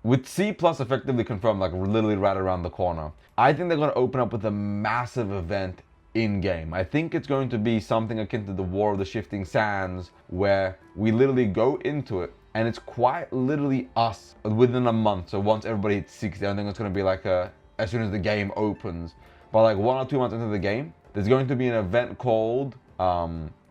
with C plus effectively confirmed, like literally right around the corner, I think they're going to open up with a massive event in-game. I think it's going to be something akin to the War of the Shifting Sands, where we literally go into it, and it's quite literally us within a month. So once everybody hits 60, I don't think it's going to be like as soon as the game opens. But like 1 or 2 months into the game, there's going to be an event called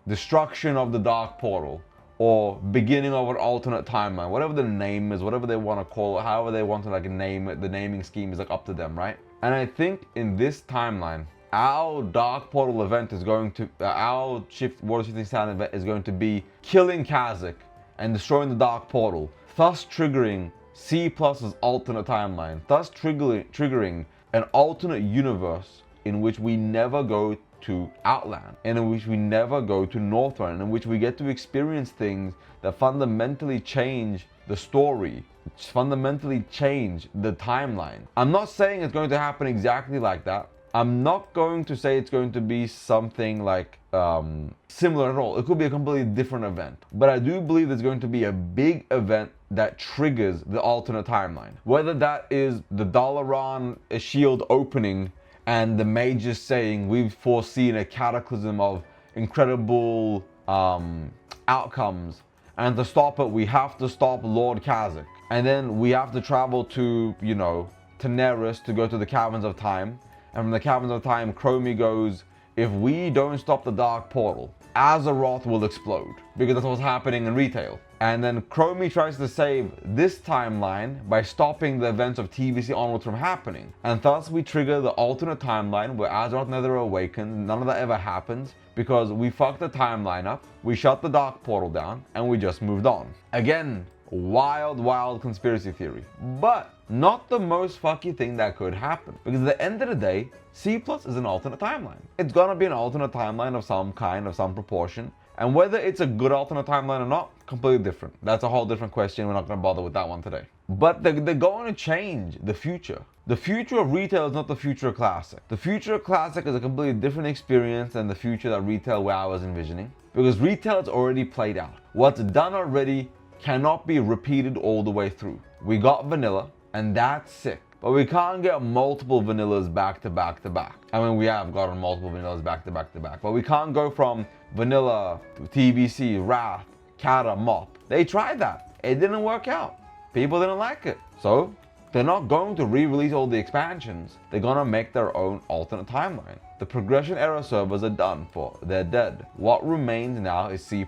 Destruction of the Dark Portal, or beginning of an alternate timeline, whatever the name is, whatever they want to call it, however they want to like name it. The naming scheme is like up to them, right? And I think in this timeline, our Dark Portal event is going to, our Water Shifting Sand event is going to be killing Kazakh and destroying the Dark Portal, thus triggering C+'s alternate timeline, thus triggering an alternate universe in which we never go to Outland, and in which we never go to Northrend, in which we get to experience things that fundamentally change the story, fundamentally change the timeline. I'm not saying it's going to happen exactly like that. I'm not going to say it's going to be something like similar at all. It could be a completely different event. But I do believe there's going to be a big event that triggers the alternate timeline. Whether that is the Dalaran shield opening and the mages saying we've foreseen a cataclysm of incredible outcomes, and to stop it we have to stop Lord Kazakh, and then we have to travel to, you know, to Neris to go to the Caverns of Time, and from the Caverns of Time Chromie goes, if we don't stop the Dark Portal, Azeroth will explode, because that's what's happening in retail. And then Chromie tries to save this timeline by stopping the events of TVC onwards from happening. And thus we trigger the alternate timeline where Azeroth never awakens. None of that ever happens because we fucked the timeline up, we shut the Dark Portal down, and we just moved on. Again, wild conspiracy theory. But not the most fucky thing that could happen. Because at the end of the day, C+ is an alternate timeline. It's gonna be an alternate timeline of some kind, of some proportion. And whether it's a good alternate timeline or not, completely different. That's a whole different question. We're not gonna bother with that one today. But they're going to change the future. The future of retail is not the future of Classic. The future of Classic is a completely different experience than the future that retail WoW was envisioning. Because retail is already played out. What's done already cannot be repeated all the way through. We got vanilla, and that's sick. But we can't get multiple vanillas back to back to back. I mean, we have gotten multiple vanillas back to back to back. But we can't go from vanilla to TBC, Wrath, Kata, Mop. They tried that. It didn't work out. People didn't like it. So they're not going to re-release all the expansions. They're gonna make their own alternate timeline. The progression era servers are done for. They're dead. What remains now is C+,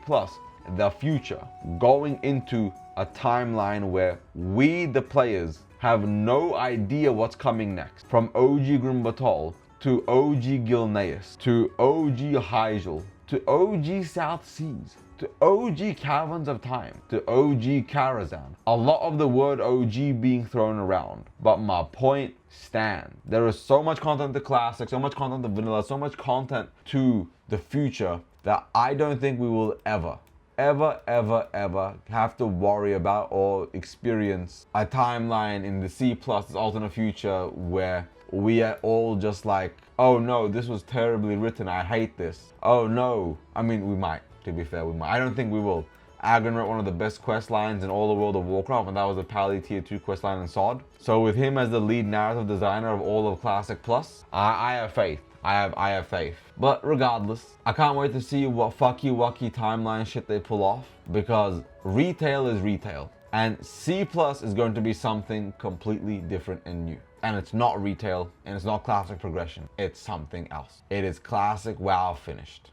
the future, going into a timeline where we, the players, have no idea what's coming next. From OG Grimbatol to OG Gilneas to OG Hyjal to OG South Seas to OG Caverns of Time to OG Karazhan. A lot of the word OG being thrown around, but my point stands. There is so much content to Classic, so much content to Vanilla, so much content to the future that I don't think we will ever have to worry about or experience a timeline in the C+ alternate future where we are all just like, oh no, this was terribly written, I hate this. Oh no. I mean, we might, to be fair, we might. I don't think we will. Agon wrote one of the best quest lines in all the World of Warcraft, and that was a Pally Tier 2 quest line in SOD. So with him as the lead narrative designer of all of Classic Plus, I have faith. I have faith. But regardless, I can't wait to see what fucky wucky timeline shit they pull off, because retail is retail. And C+ is going to be something completely different and new. And it's not retail, and it's not Classic progression. It's something else. It is Classic WoW finished.